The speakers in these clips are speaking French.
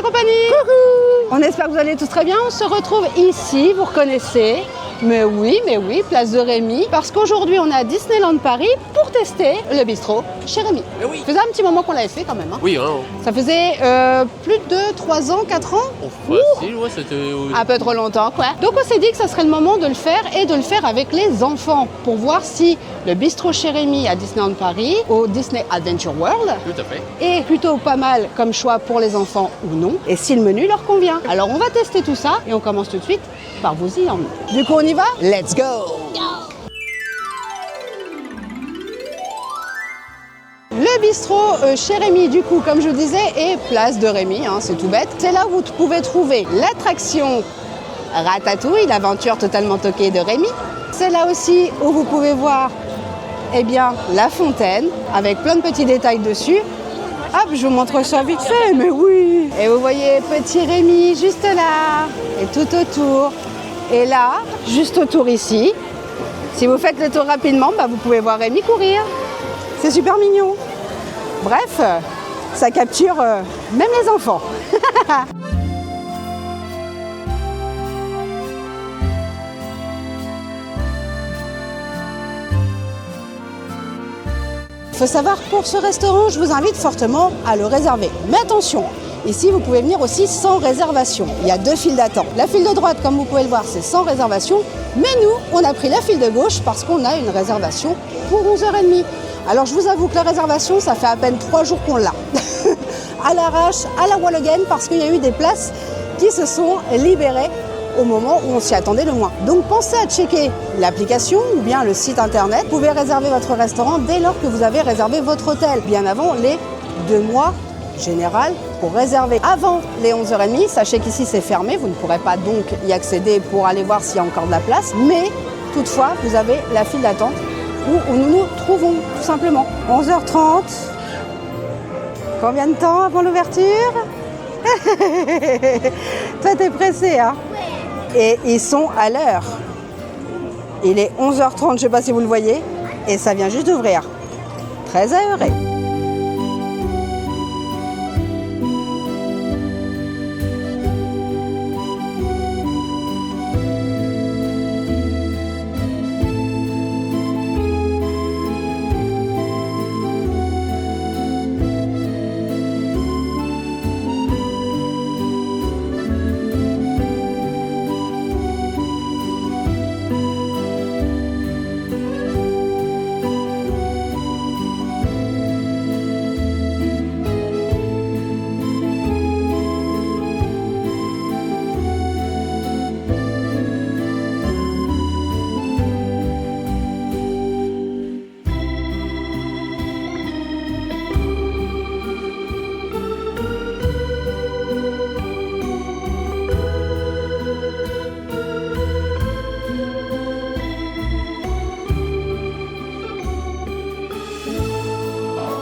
compagnie. Coucou. On espère que vous allez tous très bien. On se retrouve ici, vous reconnaissez. Mais oui, place de Rémy. Parce qu'aujourd'hui, on est à Disneyland Paris pour tester le bistrot chez Rémy. Mais oui. Ça faisait un petit moment qu'on l'avait fait quand même. Hein. Oui, hein. Ça faisait plus de 3 ans, 4 ans. Facile, ouais, c'était... Un peu trop longtemps, quoi. Donc on s'est dit que ça serait le moment de le faire et de le faire avec les enfants pour voir si le bistrot chez Rémy à Disneyland Paris, au Disney Adventure World, Tout à fait. est plutôt pas mal comme choix pour les enfants ou non, et si le menu leur convient. Alors on va tester tout ça et on commence tout de suite par vous y emmener. Du coup on y va? Let's go! Le bistrot chez Rémy, du coup, comme je vous disais, est place de Rémy, hein, c'est tout bête. C'est là où vous pouvez trouver l'attraction Ratatouille, l'aventure totalement toquée de Rémy. C'est là aussi où vous pouvez voir la fontaine, avec plein de petits détails dessus. Hop, je vous montre ça vite fait, mais oui! Et vous voyez petit Rémy juste là, et tout autour. Et là, juste autour ici, si vous faites le tour rapidement, vous pouvez voir Rémy courir. C'est super mignon. Bref, ça capture même les enfants. Il faut savoir, pour ce restaurant, je vous invite fortement à le réserver. Mais attention, ici, vous pouvez venir aussi sans réservation. Il y a 2 files d'attente. La file de droite, comme vous pouvez le voir, c'est sans réservation. Mais nous, on a pris la file de gauche parce qu'on a une réservation pour 11h30. Alors, je vous avoue que la réservation, ça fait à peine 3 jours qu'on l'a. À l'arrache, à la wall again, parce qu'il y a eu des places qui se sont libérées au moment où on s'y attendait le moins. Donc pensez à checker l'application ou bien le site internet. Vous pouvez réserver votre restaurant dès lors que vous avez réservé votre hôtel, bien avant les 2 mois général pour réserver. Avant les 11h30, sachez qu'ici c'est fermé, vous ne pourrez pas donc y accéder pour aller voir s'il y a encore de la place, mais toutefois vous avez la file d'attente où nous nous trouvons tout simplement. 11h30, combien de temps avant l'ouverture? Toi t'es pressé, hein? Et ils sont à l'heure. Il est 11h30, je ne sais pas si vous le voyez, et ça vient juste d'ouvrir. Très aéré.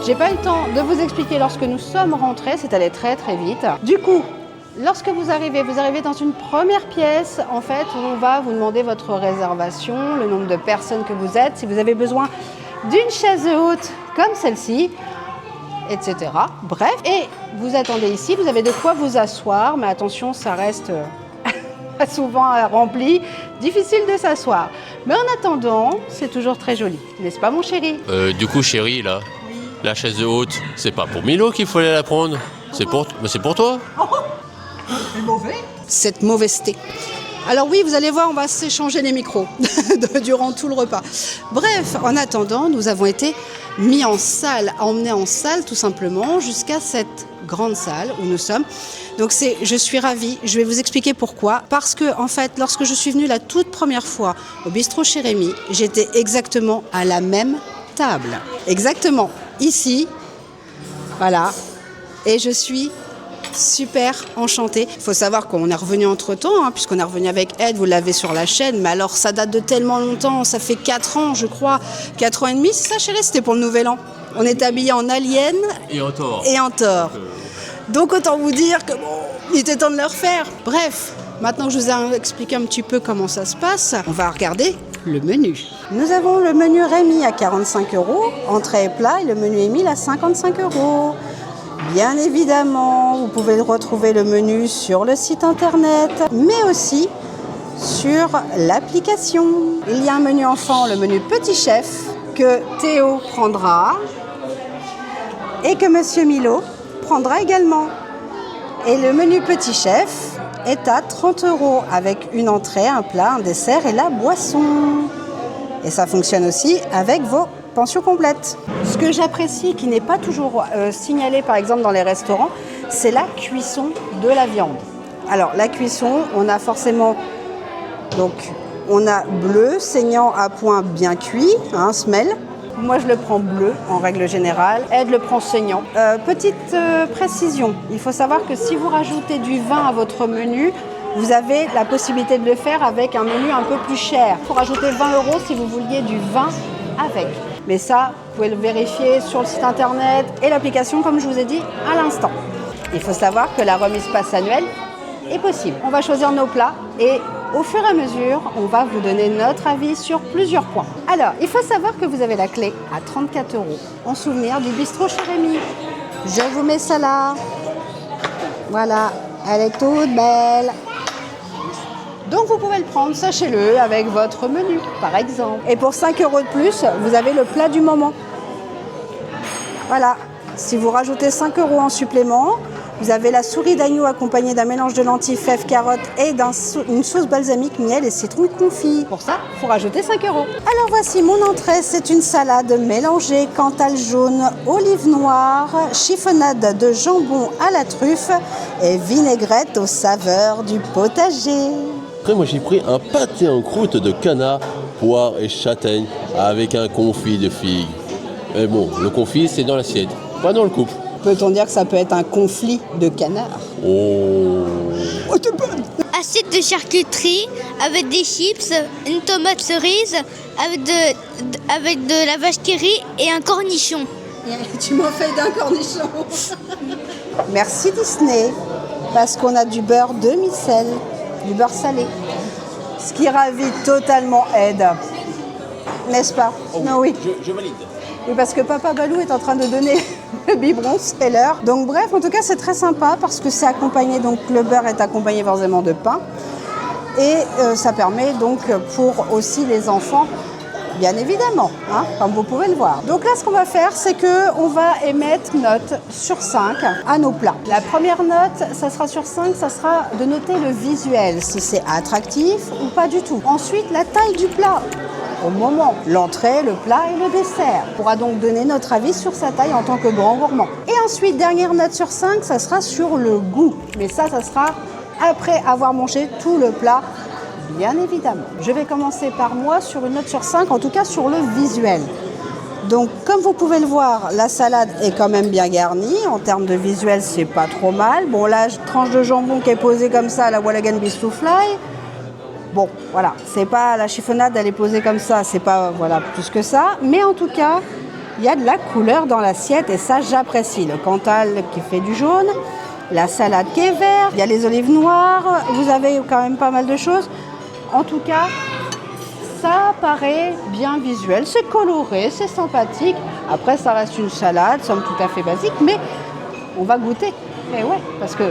J'ai pas eu le temps de vous expliquer lorsque nous sommes rentrés, c'est allé très très vite. Du coup, lorsque vous arrivez dans une première pièce, en fait, où on va vous demander votre réservation, le nombre de personnes que vous êtes, si vous avez besoin d'une chaise haute comme celle-ci, etc. Bref, et vous attendez ici, vous avez de quoi vous asseoir, mais attention, ça reste souvent rempli, difficile de s'asseoir. Mais en attendant, c'est toujours très joli, n'est-ce pas mon chéri? Du coup, chérie, là, la chaise haute, c'est pas pour Milo qu'il faut aller la prendre. C'est pour toi. C'est mauvais. Cette mauvaiseté. Alors oui, vous allez voir, on va s'échanger les micros durant tout le repas. Bref, en attendant, nous avons été emmenés en salle tout simplement jusqu'à cette grande salle où nous sommes. Donc je suis ravie, je vais vous expliquer pourquoi. Parce que en fait, lorsque je suis venue la toute première fois au bistrot chez Rémy, j'étais exactement à la même table. Exactement, ici, voilà. Et je suis super enchantée. Il faut savoir qu'on est revenu entre-temps, puisqu'on est revenu avec Ed, vous l'avez sur la chaîne, mais alors ça date de tellement longtemps, ça fait 4 ans je crois, 4 ans et demi, c'est ça chérie, c'était pour le Nouvel An. On est habillés en alien et en Thor. Donc autant vous dire que il était temps de le refaire. Bref, maintenant que je vous ai expliqué un petit peu comment ça se passe, on va regarder le menu. Nous avons le menu Rémy à 45 €, entrée et plat, et le menu Émile à 55 €. Bien évidemment, vous pouvez retrouver le menu sur le site internet, mais aussi sur l'application. Il y a un menu enfant, le menu Petit Chef, que Théo prendra et que Monsieur Milo prendra également. Et le menu Petit Chef est à 30 € avec une entrée, un plat, un dessert et la boisson. Et ça fonctionne aussi avec vos pensions complètes. Ce que j'apprécie, qui n'est pas toujours signalé par exemple dans les restaurants, c'est la cuisson de la viande. Alors la cuisson, on a forcément on a bleu, saignant à point bien cuit, smell. Moi je le prends bleu en règle générale, Ed le prend saignant. Petite précision, il faut savoir que si vous rajoutez du vin à votre menu, vous avez la possibilité de le faire avec un menu un peu plus cher. Il faut rajouter 20 € si vous vouliez du vin avec. Mais ça, vous pouvez le vérifier sur le site internet et l'application comme je vous ai dit à l'instant. Il faut savoir que la remise passe annuelle est possible. On va choisir nos plats et au fur et à mesure, on va vous donner notre avis sur plusieurs points. Alors, il faut savoir que vous avez la clé à 34 € en souvenir du bistrot chez Rémi. Je vous mets ça là. Voilà, elle est toute belle. Donc vous pouvez le prendre, sachez-le, avec votre menu, par exemple. Et pour 5 € de plus, vous avez le plat du moment. Voilà, si vous rajoutez 5 € en supplément, vous avez la souris d'agneau accompagnée d'un mélange de lentilles, fèves, carottes et d'une sauce balsamique, miel et citron confit. Pour ça, il faut rajouter 5 €. Alors voici mon entrée, c'est une salade mélangée, cantal jaune, olive noire, chiffonnade de jambon à la truffe et vinaigrette aux saveurs du potager. Après, moi, j'ai pris un pâté en croûte de canard, poire et châtaigne avec un confit de figues. Et bon, le confit, c'est dans l'assiette, pas dans le couple. Peut-on dire que ça peut être un conflit de canard? Oh, t'es bonne! Assiette de charcuterie avec des chips, une tomate cerise, avec de la vache qui rit et un cornichon. Tu m'en fais d'un cornichon. Merci Disney, parce qu'on a du beurre demi-sel, du beurre salé, ce qui ravit totalement Ed, n'est-ce pas? oh Non, oui. Je valide. Oui, parce que Papa Balou est en train de donner le biberon, c'est l'heure. Donc bref, en tout cas, c'est très sympa parce que c'est accompagné, donc le beurre est accompagné forcément de pain. Et ça permet donc pour aussi les enfants, bien évidemment, comme vous pouvez le voir. Donc là, ce qu'on va faire, c'est qu'on va émettre note sur 5 à nos plats. La première note, ça sera sur 5, ça sera de noter le visuel, si c'est attractif ou pas du tout. Ensuite, la taille du plat. Au moment, l'entrée, le plat et le dessert. On pourra donc donner notre avis sur sa taille en tant que grand gourmand. Et ensuite, dernière note sur 5, ça sera sur le goût. Mais ça sera après avoir mangé tout le plat, bien évidemment. Je vais commencer par moi sur une note sur 5, en tout cas sur le visuel. Donc, comme vous pouvez le voir, la salade est quand même bien garnie. En termes de visuel, c'est pas trop mal. Bon, là, tranche de jambon qui est posée comme ça à la Wallagan Beef to Fly. Bon, voilà, c'est pas la chiffonnade, elle est posée comme ça, c'est pas, plus que ça. Mais en tout cas, il y a de la couleur dans l'assiette et ça, j'apprécie. Le cantal qui fait du jaune, la salade qui est verte, il y a les olives noires, vous avez quand même pas mal de choses. En tout cas, ça paraît bien visuel, c'est coloré, c'est sympathique. Après, ça reste une salade, somme tout à fait basique, mais on va goûter. Et ouais, parce que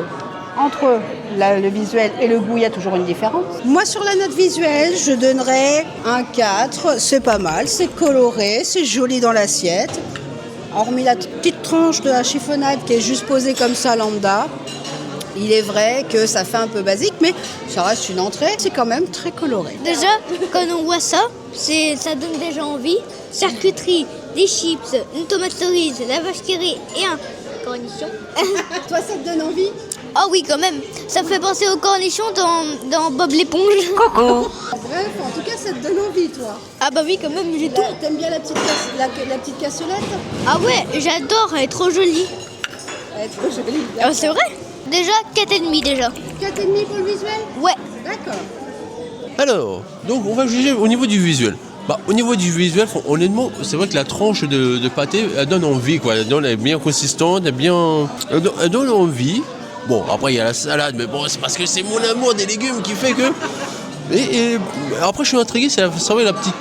entre le visuel et le goût, il y a toujours une différence. Moi, sur la note visuelle, je donnerais un 4. C'est pas mal, c'est coloré, c'est joli dans l'assiette. Hormis la petite tranche de la chiffonnade qui est juste posée comme ça, lambda. Il est vrai que ça fait un peu basique, mais ça reste une entrée. C'est quand même très coloré. Déjà, quand on voit ça, ça donne déjà envie. Charcuterie, des chips, une tomate cerise, la vache qui rit et un cornichon. Toi, ça te donne envie? Oh oui, quand même. Ça me fait penser au cornichon dans Bob l'éponge. Coco. Bref, en tout cas, ça te donne envie, toi. Ah bah oui, quand même, j'ai tout. T'aimes bien la petite cassolette? Ah ouais, j'adore, elle est trop jolie. Elle est trop jolie. Ah, c'est vrai? Déjà, 4,5 déjà. 4,5 pour le visuel? Ouais. D'accord. Alors, donc on va juger au niveau du visuel. Au niveau du visuel, honnêtement, c'est vrai que la tranche de pâté, elle donne envie, quoi. Elle est bien consistante, elle donne envie. Bon, après, il y a la salade, mais bon, c'est parce que c'est mon amour des légumes qui fait que... Et après, je suis intrigué, c'est la petite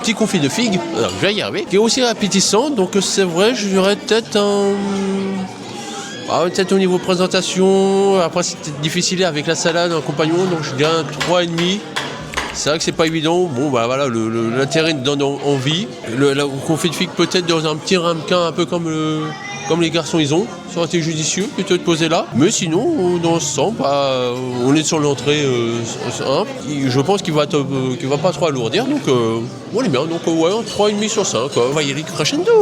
petit confit de figue, alors, je vais y arriver, qui est aussi appétissant. Donc c'est vrai, je dirais peut-être peut-être au niveau présentation. Après, c'était difficile avec la salade en compagnon, donc je dirais un 3,5. C'est vrai que c'est pas évident. Bon, bah voilà, l'intérêt donne envie. La confit de figue peut-être dans un petit ramequin, un peu comme les garçons ils ont. Ça aurait été judicieux plutôt de poser là. Mais sinon, dans le sens, on est sur l'entrée simple. Je pense qu'il va pas trop alourdir. Donc, on est bien. Donc, ouais, 3,5 sur 5. On va y aller crescendo.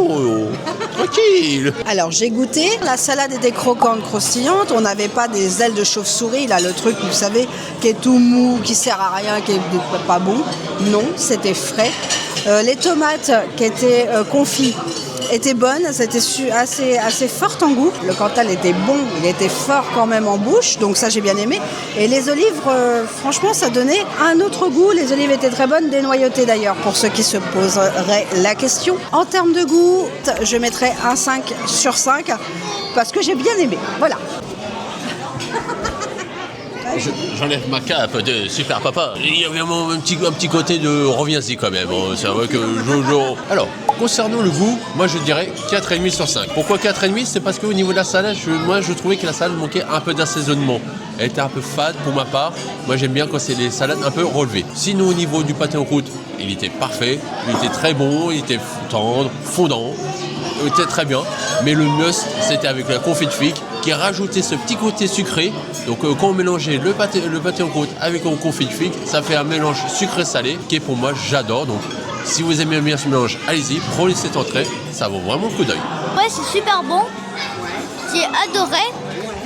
Tranquille. Alors j'ai goûté, la salade était croquante, croustillante, on n'avait pas des ailes de chauve-souris, là le truc vous savez qui est tout mou, qui sert à rien, qui est pas bon. Non, c'était frais. Les tomates qui étaient confites étaient bonnes, c'était assez forte en goût. Le Cantal était bon, il était fort quand même en bouche, donc ça j'ai bien aimé. Et les olives, franchement ça donnait un autre goût, les olives étaient très bonnes, dénoyautées d'ailleurs, pour ceux qui se poseraient la question. En termes de goût, je mettrais un 5 sur 5, parce que j'ai bien aimé, voilà. J'enlève ma cape de super papa. Il y a vraiment un petit côté de reviens-y quand même. C'est vrai que Alors, concernant le goût, moi je dirais 4,5 sur 5. Pourquoi 4,5? C'est parce qu'au niveau de la salade, je trouvais que la salade manquait un peu d'assaisonnement. Elle était un peu fade pour ma part. Moi j'aime bien quand c'est des salades un peu relevées. Sinon au niveau du pâté en croûte, il était parfait. Il était très bon, il était tendre, fondant. Il était très bien. Mais le must, c'était avec la confit de figue qui rajoutait ce petit côté sucré. Donc quand on mélangeait le pâté en croûte avec le confit de figue, ça fait un mélange sucré-salé qui est pour moi, j'adore. Donc si vous aimez bien ce mélange, allez-y, prenez cette entrée, ça vaut vraiment le coup d'œil. Ouais, c'est super bon. J'ai adoré.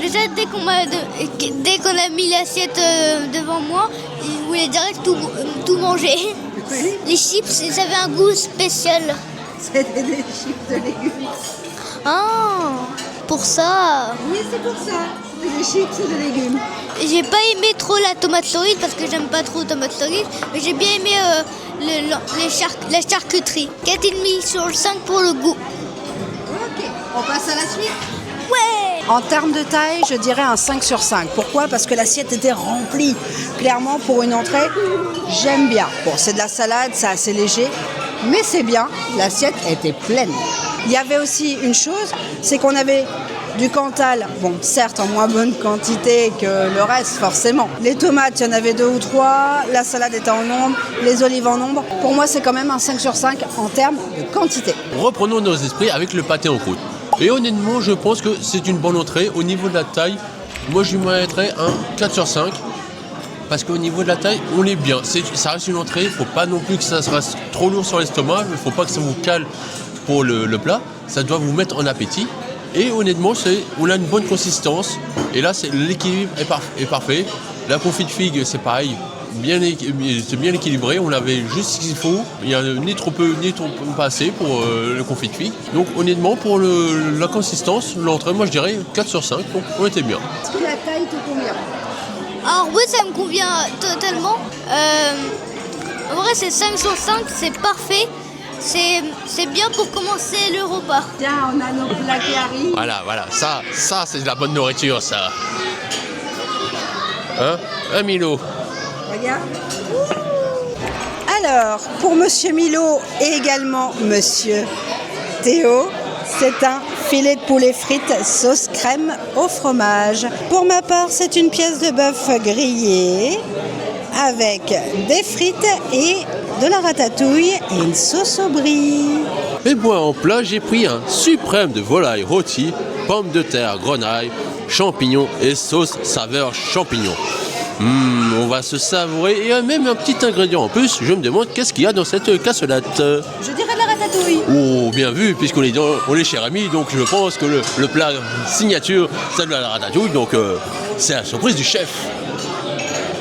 Déjà, dès qu'on a mis l'assiette devant moi, je voulais direct tout manger. Oui. Les chips, ils avaient un goût spécial. C'était des chips de légumes. Ah, pour ça. Oui, c'est pour ça. C'était des chips de légumes. J'ai pas aimé trop la tomate cerise parce que j'aime pas trop la tomate cerise, mais j'ai bien aimé la charcuterie. 4,5 sur 5 pour le goût. Ok, on passe à la suite. Ouais. En termes de taille, je dirais un 5 sur 5. Pourquoi? Parce que l'assiette était remplie. Clairement, pour une entrée, j'aime bien. Bon, c'est de la salade, c'est assez léger, mais c'est bien. L'assiette était pleine. Il y avait aussi une chose, c'est qu'on avait du Cantal, bon, certes en moins bonne quantité que le reste, forcément. Les tomates, il y en avait 2 ou 3, la salade était en nombre, les olives en nombre. Pour moi, c'est quand même un 5 sur 5 en termes de quantité. Reprenons nos esprits avec le pâté en croûte. Et honnêtement, je pense que c'est une bonne entrée. Au niveau de la taille, moi je lui mettrais un 4 sur 5. Parce qu'au niveau de la taille, on est bien. Ça reste une entrée, il ne faut pas non plus que ça reste trop lourd sur l'estomac, il ne faut pas que ça vous cale pour le plat. Ça doit vous mettre en appétit. Et honnêtement, on a une bonne consistance. Et là, l'équilibre est parfait. La confit de figue, c'est pareil. C'est bien équilibré, on avait juste ce qu'il faut. Il n'y a ni trop peu ni trop pas assez pour le confit de figue. Donc honnêtement, pour la consistance, l'entrée, moi je dirais 4 sur 5, donc on était bien. Est-ce que la taille te convient? Alors oui, ça me convient totalement. En vrai, c'est 5 sur 5, c'est parfait. C'est bien pour commencer le repas. Tiens, on a nos plats qui arrivent. Voilà, ça c'est de la bonne nourriture, ça. Hein, Milo? Regarde. Alors, pour Monsieur Milo et également Monsieur Théo, c'est un filet de poulet frites sauce crème au fromage. Pour ma part, c'est une pièce de bœuf grillée avec des frites et de la ratatouille et une sauce au brie. Et moi en plat, j'ai pris un suprême de volaille rôti, pommes de terre, grenaille, champignons et sauce saveur champignon. On va se savourer et il y a même un petit ingrédient en plus. Je me demande qu'est-ce qu'il y a dans cette cassolette. Je dirais de la ratatouille. Oh, bien vu, puisqu'on est chez Rémi, donc je pense que le plat signature, c'est de la ratatouille, donc c'est la surprise du chef.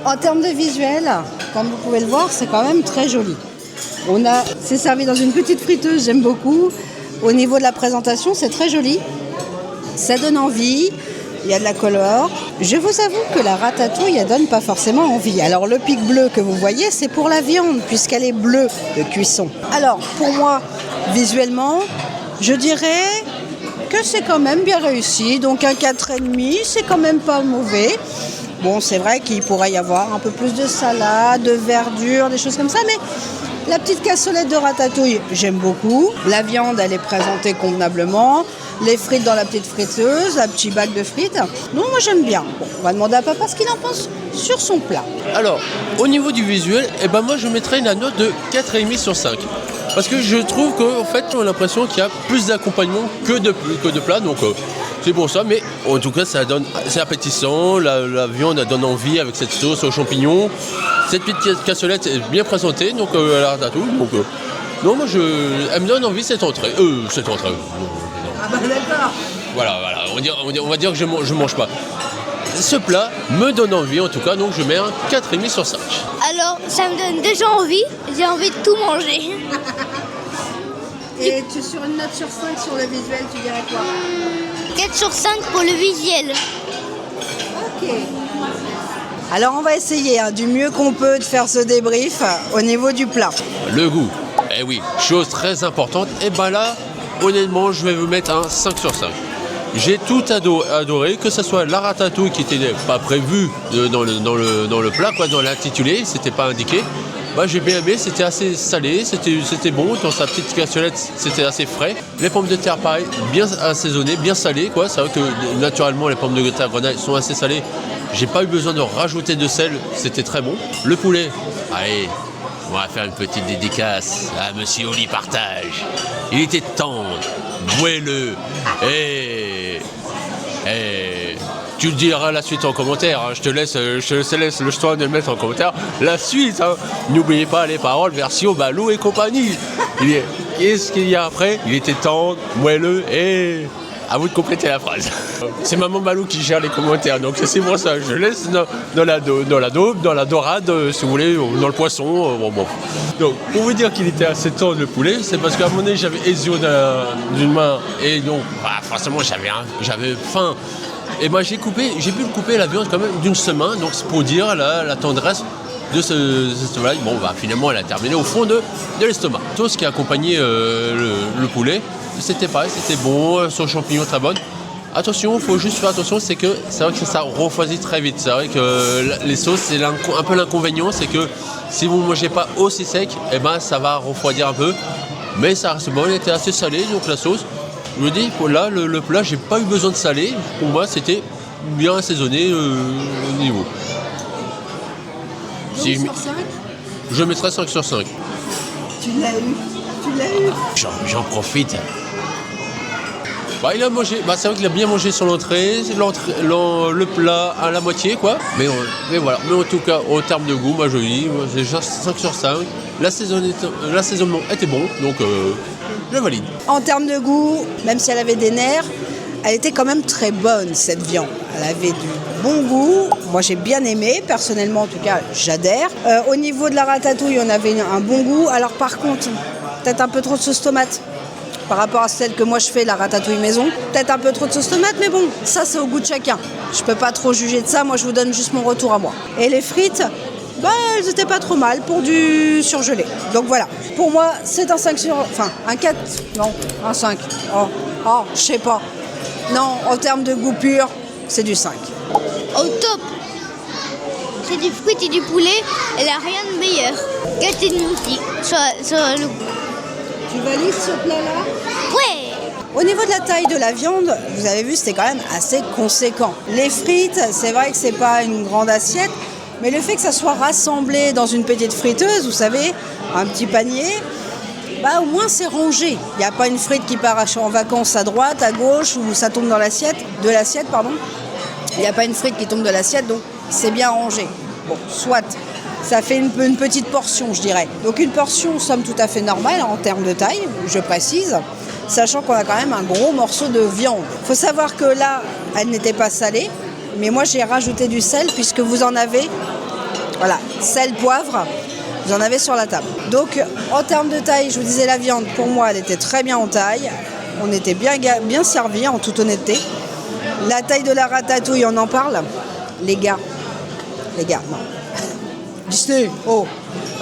En termes de visuel, comme vous pouvez le voir, c'est quand même très joli. C'est servi dans une petite friteuse, j'aime beaucoup. Au niveau de la présentation, c'est très joli. Ça donne envie. Il y a de la couleur. Je vous avoue que la ratatouille, elle donne pas forcément envie. Alors le pic bleu que vous voyez, c'est pour la viande, puisqu'elle est bleue de cuisson. Alors pour moi, visuellement, je dirais que c'est quand même bien réussi. Donc un 4,5, c'est quand même pas mauvais. Bon, c'est vrai qu'il pourrait y avoir un peu plus de salade, de verdure, des choses comme ça, mais la petite cassolette de ratatouille, j'aime beaucoup. La viande, elle est présentée convenablement. Les frites dans la petite friteuse, la petite bague de frites. Non, moi j'aime bien. Bon, on va demander à papa ce qu'il en pense sur son plat. Alors, au niveau du visuel, moi je mettrais une note de 4,5 sur 5. Parce que je trouve qu'en fait, on a l'impression qu'il y a plus d'accompagnement que de plats. Donc c'est pour ça, mais en tout cas, c'est appétissant. La viande, elle donne envie avec cette sauce aux champignons. Cette petite cassolette est bien présentée, donc à la ratatouille. Donc, non, moi, elle me donne envie cette entrée. Ah bah d'accord. Voilà, on va dire que je mange pas. Ce plat me donne envie en tout cas, donc je mets un 4,5 sur 5. Alors, ça me donne déjà envie. J'ai envie de tout manger. Et sur une note sur 5 sur le visuel, tu dirais quoi? 4 sur 5 pour le visuel. Ok. Alors on va essayer du mieux qu'on peut de faire ce débrief au niveau du plat. Le goût, eh oui, chose très importante. Et là, honnêtement, je vais vous mettre un 5 sur 5. J'ai tout adoré, que ce soit la ratatouille qui n'était pas prévue dans le plat, quoi, dans l'intitulé, c'était pas indiqué. J'ai bien aimé, c'était assez salé, c'était bon, dans sa petite cassolette, c'était assez frais. Les pommes de terre, pareil, bien assaisonnées, bien salées, quoi. C'est vrai que naturellement, les pommes de terre grenaille sont assez salées. J'ai pas eu besoin de rajouter de sel, c'était très bon. Le poulet, allez, on va faire une petite dédicace à Monsieur Oli Partage. Il était tendre, moelleux, et tu le diras la suite en commentaire, hein. Je te laisse le choix de le mettre en commentaire. La suite, hein. N'oubliez pas les paroles, version Balou et compagnie. Qu'est-ce qu'il y a après? Il était tendre, moelleux et... À vous de compléter la phrase. C'est maman Balou qui gère les commentaires, donc c'est pour ça. Je laisse dans la daube, dans la dorade, si vous voulez, dans le poisson. Bon. Donc, pour vous dire qu'il était assez tendre le poulet, c'est parce qu'à un moment donné, j'avais Ezio d'une main, et donc, forcément, j'avais faim. Et j'ai pu le couper la viande quand même d'une semaine, donc c'est pour dire la tendresse de ce volaille. Bon, finalement, elle a terminé au fond de l'estomac. Tout ce qui a accompagné le poulet, c'était pareil, c'était bon, son champignon très bonne. Attention, il faut juste faire attention, c'est vrai que ça refroidit très vite. C'est vrai que les sauces, c'est un peu l'inconvénient, c'est que si vous ne mangez pas aussi sec, ça va refroidir un peu. Mais ça reste bon, il était assez salé, donc la sauce. Je me dis, là, le plat, j'ai pas eu besoin de saler. Pour moi, c'était bien assaisonné au niveau. Si sur 5 je mettrais 5 sur 5. Tu l'as eu. J'en profite. Il a mangé, c'est vrai qu'il a bien mangé sur l'entrée, le plat à la moitié, quoi. Mais voilà. Mais en tout cas, en termes de goût, moi je dis, c'est 5 sur 5. L'assaisonnement était bon, donc je valide. En termes de goût, même si elle avait des nerfs, elle était quand même très bonne, cette viande. Elle avait du bon goût. Moi, j'ai bien aimé. Personnellement, en tout cas, j'adhère. Au niveau de la ratatouille, on avait un bon goût. Alors, par contre, peut-être un peu trop de sauce tomate. Par rapport à celle que moi je fais, la ratatouille maison. Peut-être un peu trop de sauce tomate, mais bon, ça c'est au goût de chacun. Je peux pas trop juger de ça, moi je vous donne juste mon retour à moi. Et les frites, elles étaient pas trop mal pour du surgelé. Donc voilà, pour moi c'est un 5 sur... Enfin, un 4, non, un 5. Je sais pas. Non, en termes de goût pur, c'est du 5. Au top. C'est du frites et du poulet, elle a rien de meilleur. 4,5 aussi, sur le goût. Tu valides ce plat-là? Ouais. Au niveau de la taille de la viande, vous avez vu, c'était quand même assez conséquent. Les frites, c'est vrai que c'est pas une grande assiette, mais le fait que ça soit rassemblé dans une petite friteuse, vous savez, un petit panier, au moins c'est rangé. Il n'y a pas une frite qui part en vacances à droite, à gauche, ou ça tombe dans l'assiette, Il n'y a pas une frite qui tombe de l'assiette, donc c'est bien rangé. Bon, soit. Ça fait une petite portion, je dirais. Donc une portion, somme tout à fait normale en termes de taille, je précise, sachant qu'on a quand même un gros morceau de viande. Il faut savoir que là, elle n'était pas salée, mais moi j'ai rajouté du sel puisque vous en avez, voilà, sel, poivre, vous en avez sur la table. Donc en termes de taille, je vous disais la viande, pour moi, elle était très bien en taille. On était bien servis, en toute honnêteté. La taille de la ratatouille, on en parle. Les gars, non. Disney,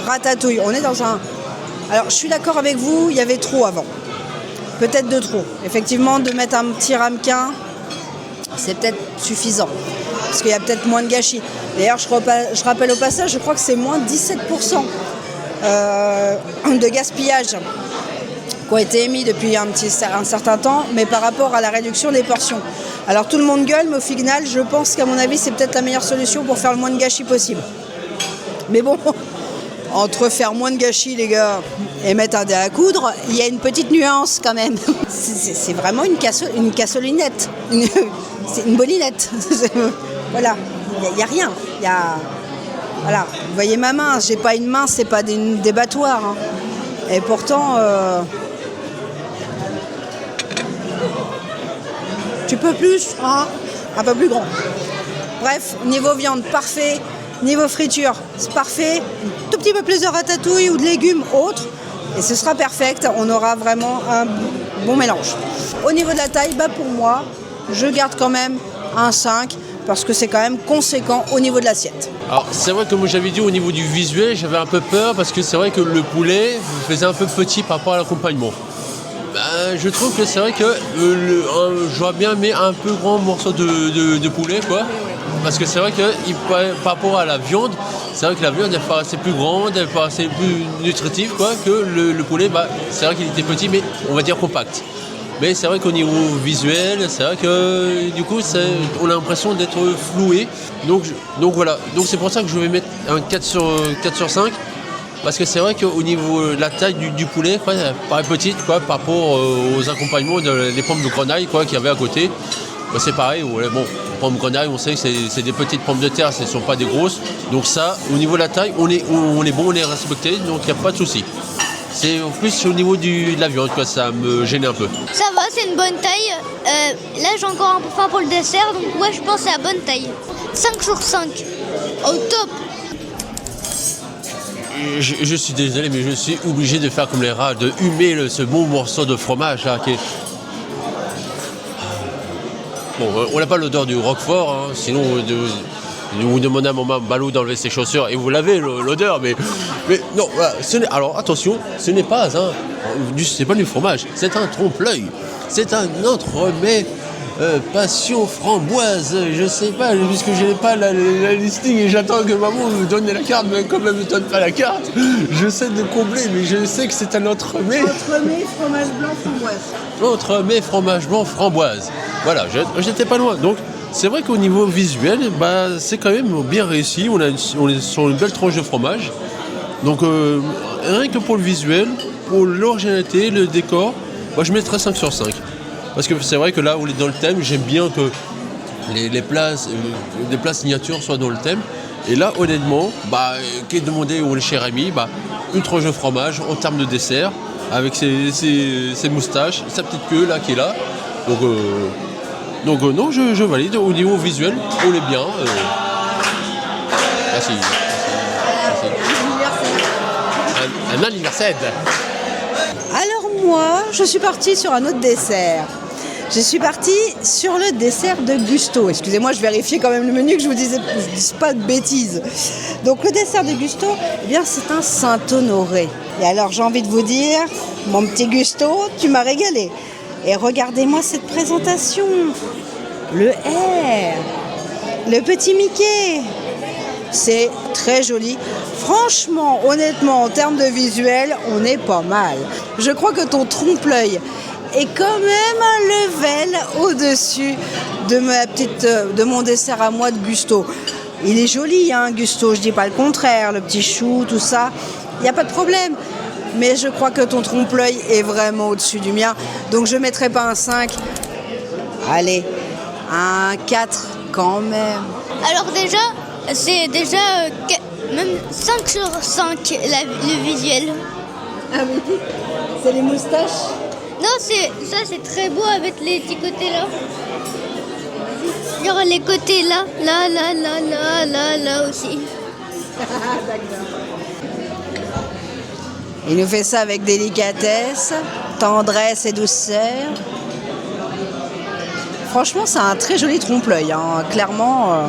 ratatouille, on est dans un... Alors, je suis d'accord avec vous, il y avait trop avant. Peut-être de trop. Effectivement, de mettre un petit ramequin, c'est peut-être suffisant. parce qu'il y a peut-être moins de gâchis. D'ailleurs, je rappelle au passage, je crois que c'est moins de 17% de gaspillage qui ont été émis depuis un certain temps, mais par rapport à la réduction des portions. Alors tout le monde gueule, mais au final, je pense qu'à mon avis, c'est peut-être la meilleure solution pour faire le moins de gâchis possible. Mais bon, entre faire moins de gâchis, les gars, et mettre un dé à coudre, il y a une petite nuance quand même. C'est vraiment une cassolinette, c'est une bolinette. Voilà, il n'y a rien. Voilà, vous voyez ma main, j'ai pas une main, c'est pas des battoirs. Hein. Et pourtant, tu peux plus, hein, un peu plus grand. Bref, niveau viande, parfait. Niveau friture, c'est parfait. Tout petit peu plus de ratatouille ou de légumes autres. Et ce sera perfect. On aura vraiment un bon mélange. Au niveau de la taille, pour moi, je garde quand même un 5 parce que c'est quand même conséquent au niveau de l'assiette. Alors c'est vrai que moi j'avais dit au niveau du visuel, j'avais un peu peur parce que c'est vrai que le poulet faisait un peu petit par rapport à l'accompagnement. Je trouve que c'est vrai que j'aurais bien mis un peu grand morceau de poulet, quoi. Parce que c'est vrai que par rapport à la viande, c'est vrai que la viande elle paraissait plus grande, elle paraissait plus nutritive, quoi, que le poulet. C'est vrai qu'il était petit, mais on va dire compact. Mais c'est vrai qu'au niveau visuel, c'est vrai que du coup, on a l'impression d'être floué. Donc voilà. Donc c'est pour ça que je vais mettre un 4 sur 5. Parce que c'est vrai qu'au niveau de la taille du poulet, quoi, elle paraît petite, quoi, par rapport aux accompagnements des pommes de grenaille, quoi, qu'il y avait à côté. C'est pareil, bon, pommes de grenaille, on sait que c'est des petites pommes de terre, ce ne sont pas des grosses. Donc ça, au niveau de la taille, on est bon, on est respecté, donc il n'y a pas de souci. C'est en plus au niveau de la viande, quoi, ça me gêne un peu. Ça va, c'est une bonne taille. Là, j'ai encore un peu faim pour le dessert, donc ouais, je pense que c'est la bonne taille. 5 sur 5. Au top. Je suis désolé, mais je suis obligé de faire comme les rats, de humer ce bon morceau de fromage là. Bon, on n'a pas l'odeur du Roquefort, hein, sinon vous demandez à mon Balou d'enlever ses chaussures et vous l'avez l'odeur, mais non. Voilà, alors attention, ce n'est pas c'est pas du fromage, c'est un trompe-l'œil, c'est un entremets. Passion framboise, je sais pas, puisque je n'ai pas la listing et j'attends que maman me donne la carte, mais comme elle ne me donne pas la carte, j'essaie de combler, mais je sais que c'est un entremets. Entremets, fromage blanc, framboise. Entremets, fromage blanc, framboise. Voilà, j'étais pas loin. Donc, c'est vrai qu'au niveau visuel, c'est quand même bien réussi. On est sur une belle tranche de fromage. Donc, rien que pour le visuel, pour l'originalité, le décor, je mettrais 5 sur 5. Parce que c'est vrai que là, on est dans le thème, j'aime bien que les plats signatures soient dans le thème. Et là, honnêtement, qui est demandé au cher ami, une tranche de fromage en termes de dessert, avec ses moustaches, sa petite queue là qui est là. Donc non, je valide. Au niveau visuel, on est bien. Merci. Un anniversaire. Alors moi, je suis partie sur un autre dessert. Je suis partie sur le dessert de Gusto. Excusez-moi, je vérifiais quand même le menu, que je vous dise pas de bêtises. Donc le dessert de Gusto, c'est un Saint-Honoré. Et alors j'ai envie de vous dire, mon petit Gusto, tu m'as régalé. Et regardez-moi cette présentation. Le R, le petit Mickey. C'est très joli. Franchement, honnêtement, en termes de visuel, on est pas mal. Je crois que ton trompe-l'œil est quand même un level au-dessus de mon dessert à moi de Gusto. Il est joli, hein, Gusto, je dis pas le contraire, le petit chou, tout ça, il n'y a pas de problème. Mais je crois que ton trompe-l'œil est vraiment au-dessus du mien. Donc je ne mettrai pas un 5. Allez, un 4 quand même. Alors déjà, c'est même 5 sur 5 le visuel. Ah oui, c'est les moustaches. Non, ça c'est très beau avec les petits côtés là. Genre les côtés là aussi. D'accord. Il nous fait ça avec délicatesse, tendresse et douceur. Franchement, c'est un très joli trompe-l'œil, hein. Clairement.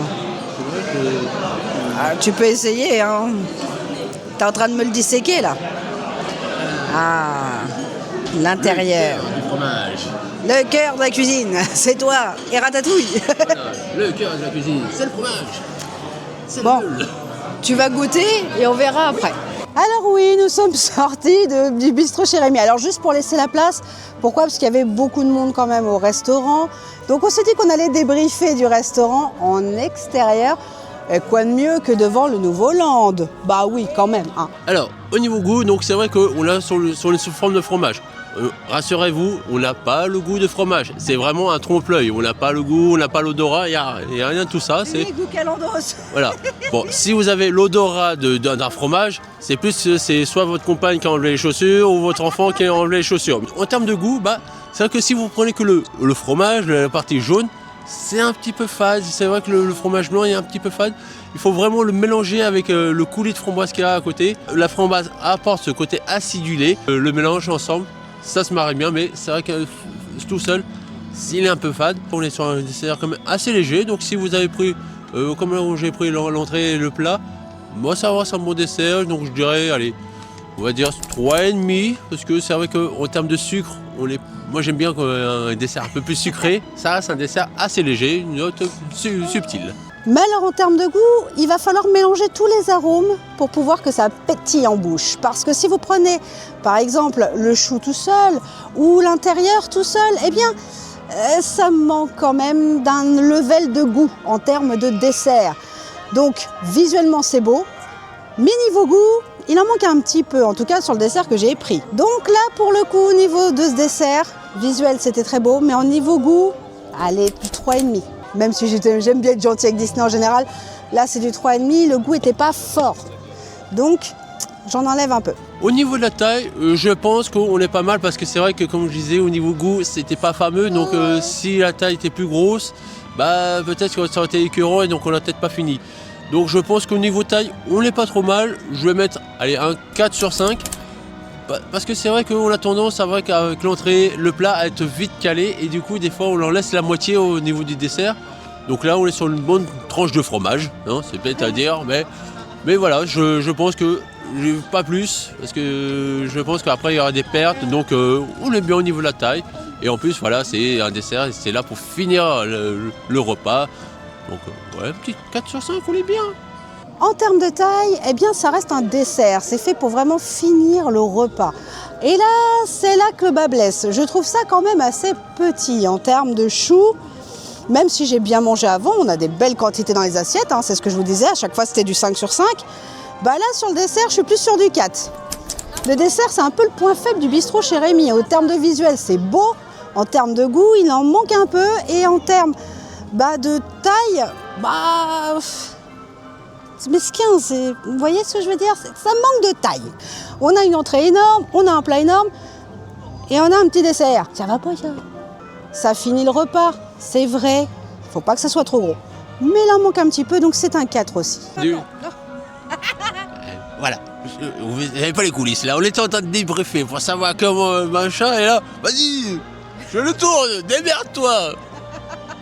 Tu peux essayer, hein. T'es en train de me le disséquer là. Ah, l'intérieur. Du fromage. Le cœur de la cuisine, c'est toi et Ratatouille. Voilà, le cœur de la cuisine, c'est le fromage. C'est Bon. le meule. Tu vas goûter et on verra après. Alors oui, nous sommes sortis du bistrot chez Rémi. Alors juste pour laisser la place, pourquoi? Parce qu'il y avait beaucoup de monde quand même au restaurant. Donc on s'est dit qu'on allait débriefer du restaurant en extérieur. Et quoi de mieux que devant le Nouveau Land? Bah oui, quand même. Hein. Alors, au niveau goût, donc c'est vrai qu'on l'a sur les sous formes de fromage. Rassurez-vous, on n'a pas le goût de fromage. C'est vraiment un trompe-l'œil. On n'a pas le goût, on n'a pas l'odorat, il n'y a rien de tout ça. C'est goût calendos. Voilà. Bon, si vous avez l'odorat d'un fromage, c'est soit votre compagne qui a enlevé les chaussures ou votre enfant qui a enlevé les chaussures. En termes de goût, c'est vrai que si vous prenez que le fromage, la partie jaune, c'est un petit peu fade. C'est vrai que le fromage blanc est un petit peu fade. Il faut vraiment le mélanger avec le coulis de framboise qu'il y a à côté. La framboise apporte ce côté acidulé. Le mélange ensemble, ça se marie bien, mais c'est vrai que tout seul, s'il est un peu fade, on est sur un dessert quand même assez léger. Donc si vous avez pris, comme j'ai pris l'entrée et le plat, moi ça va, c'est un bon dessert. Donc je dirais, allez, on va dire 3,5, parce que c'est vrai qu'en termes de sucre, moi j'aime bien un dessert un peu plus sucré. Ça, c'est un dessert assez léger, une note subtile. Mais alors en termes de goût, il va falloir mélanger tous les arômes pour pouvoir que ça pétille en bouche. Parce que si vous prenez par exemple le chou tout seul ou l'intérieur tout seul, eh bien ça manque quand même d'un level de goût en termes de dessert. Donc visuellement c'est beau, mais niveau goût, il en manque un petit peu, en tout cas sur le dessert que j'ai pris. Donc là pour le coup au niveau de ce dessert, visuel c'était très beau, mais en niveau goût, allez, 3,5. Même si j'aime bien être gentil avec Disney en général, là c'est du 3,5, le goût n'était pas fort. Donc j'en enlève un peu. Au niveau de la taille, je pense qu'on est pas mal parce que c'est vrai que comme je disais, au niveau goût, c'était pas fameux. Donc si la taille était plus grosse, peut-être que ça aurait été écœurant et donc on n'a peut-être pas fini. Donc je pense qu'au niveau taille, on n'est pas trop mal. Je vais mettre un 4 sur 5. Parce que c'est vrai qu'on a tendance, c'est vrai qu'avec l'entrée, le plat à être vite calé et du coup des fois on en laisse la moitié au niveau du dessert. Donc là on est sur une bonne tranche de fromage, hein, c'est bête à dire, mais voilà, je pense que pas plus, parce que je pense qu'après il y aura des pertes, donc on est bien au niveau de la taille. Et en plus voilà, c'est un dessert, c'est là pour finir le repas. Donc ouais, petit 4 sur 5, on est bien. En termes de taille, eh bien, ça reste un dessert. C'est fait pour vraiment finir le repas. Et là, c'est là que le bas blesse. Je trouve ça quand même assez petit en termes de choux. Même si j'ai bien mangé avant, on a des belles quantités dans les assiettes. Hein, c'est ce que je vous disais. À chaque fois, c'était du 5 sur 5. Là, sur le dessert, je suis plus sur du 4. Le dessert, c'est un peu le point faible du bistrot chez Rémi. Au terme de visuel, c'est beau. En termes de goût, il en manque un peu. Et en termes de taille, c'est mesquin, vous voyez ce que je veux dire? Ça manque de taille. On a une entrée énorme, on a un plat énorme et on a un petit dessert. Ça va pas ça? Ça finit le repas, c'est vrai. Faut pas que ça soit trop gros. Mais il en manque un petit peu, donc c'est un 4 aussi. Voilà, vous n'avez pas les coulisses là, on était en train de débriefer pour savoir comment machin et là, vas-y, je le tourne, démerde-toi.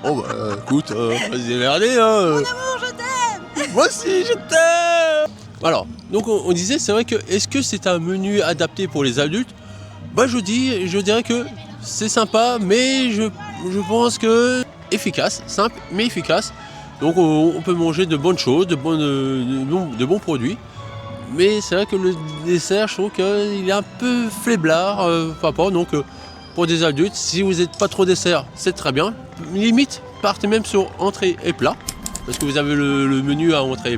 Bon écoute, on va se démerder hein. Mon amour, je t'aime. Moi aussi, je t'aime. Alors, donc on disait, c'est vrai que, est-ce que c'est un menu adapté pour les adultes? Je dirais que c'est sympa, mais je pense que efficace, simple, mais efficace. Donc on peut manger de bonnes choses, de bons produits. Mais c'est vrai que le dessert, je trouve qu'il est un peu faiblard par rapport. Donc pour des adultes, si vous n'êtes pas trop dessert, c'est très bien. Limite, partez même sur entrée et plat. Parce que vous avez le menu à entrée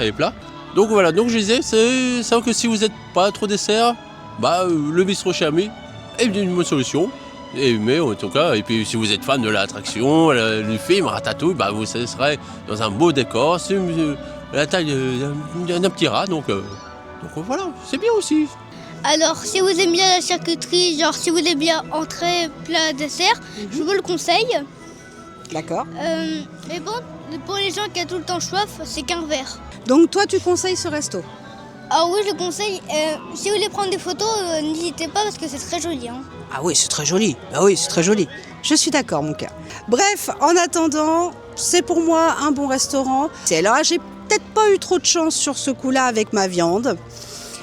et plat. Donc voilà, donc je disais, c'est vrai que si vous n'êtes pas trop dessert, le bistrot chez Rémi est une bonne solution. Mais en tout cas, et puis si vous êtes fan de l'attraction, du film Ratatouille, vous serez dans un beau décor, c'est la taille d'un petit rat, donc voilà, c'est bien aussi. Alors, si vous aimez bien la charcuterie, genre si vous aimez bien entrée, plat, dessert, je vous le conseille. D'accord. Mais bon, pour les gens qui ont tout le temps soif, c'est qu'un verre. Donc toi, tu conseilles ce resto? Ah oui, je le conseille. Si vous voulez prendre des photos, n'hésitez pas parce que c'est très joli. Hein. Ah oui, c'est très joli. Ah oui, c'est très joli. Je suis d'accord, mon cœur. Bref, en attendant, c'est pour moi un bon restaurant. Alors, j'ai peut-être pas eu trop de chance sur ce coup-là avec ma viande.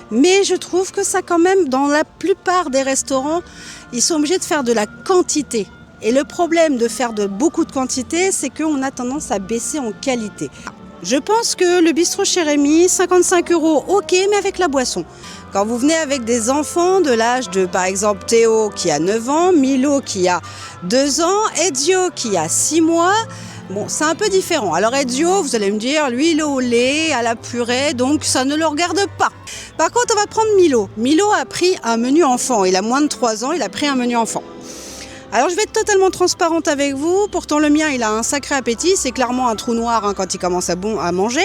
Mais je trouve que ça quand même, dans la plupart des restaurants, ils sont obligés de faire de la quantité Et le problème de faire de beaucoup de quantité, c'est qu'on a tendance à baisser en qualité. Je pense que le bistrot chez Rémi, 55 €, ok, mais avec la boisson. Quand vous venez avec des enfants de l'âge de, par exemple, Théo qui a 9 ans, Milo qui a 2 ans, Ezio qui a 6 mois, bon, c'est un peu différent. Alors Ezio, vous allez me dire, lui, il est au lait, à la purée, donc ça ne le regarde pas. Par contre, on va prendre Milo. Milo a pris un menu enfant. Il a moins de 3 ans, il a pris un menu enfant. Alors je vais être totalement transparente avec vous, pourtant le mien il a un sacré appétit, c'est clairement un trou noir quand il commence à manger,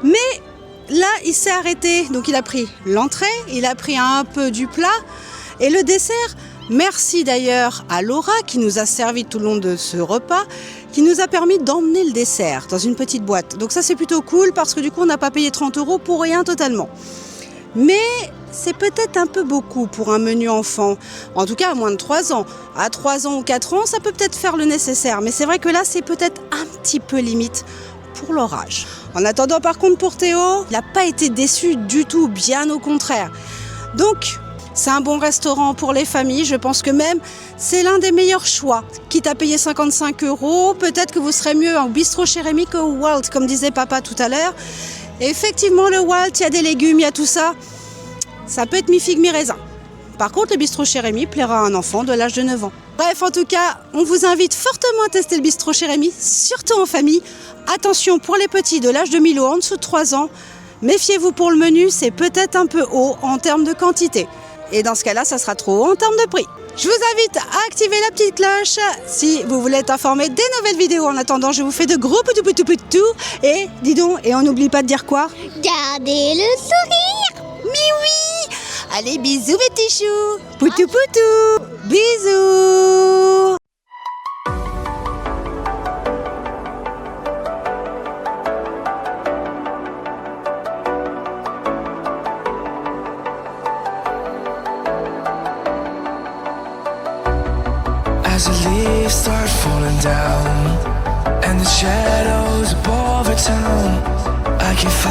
mais là il s'est arrêté, donc il a pris l'entrée, il a pris un peu du plat et le dessert. Merci d'ailleurs à Laura qui nous a servi tout le long de ce repas, qui nous a permis d'emmener le dessert dans une petite boîte, donc ça c'est plutôt cool parce que du coup on n'a pas payé 30 € pour rien totalement. Mais c'est peut-être un peu beaucoup pour un menu enfant, en tout cas à moins de 3 ans. À 3 ans ou 4 ans, ça peut peut-être faire le nécessaire, mais c'est vrai que là, c'est peut-être un petit peu limite pour leur âge. En attendant, par contre, pour Théo, il n'a pas été déçu du tout, bien au contraire. Donc, c'est un bon restaurant pour les familles, je pense que même c'est l'un des meilleurs choix. Quitte à payer 55 €, peut-être que vous serez mieux au bistrot chez Rémi qu'au Walt, comme disait papa tout à l'heure. Et effectivement, le Walt, il y a des légumes, il y a tout ça. Ça peut être mi-figue, mi-raisin. Par contre, le bistrot chez Rémi plaira à un enfant de l'âge de 9 ans. Bref, en tout cas, on vous invite fortement à tester le bistrot chez Rémi, surtout en famille. Attention pour les petits de l'âge de Milo en dessous de 3 ans. Méfiez-vous pour le menu, c'est peut-être un peu haut en termes de quantité. Et dans ce cas-là, ça sera trop haut en termes de prix. Je vous invite à activer la petite cloche si vous voulez être informé des nouvelles vidéos. En attendant, je vous fais de gros poutou. Et dis donc, et on n'oublie pas de dire quoi? Gardez le sourire. Mais oui! Allez, bisous mes petits choux! Poutou! Bisous! As the leaves start falling down and the shadows above the town, I can find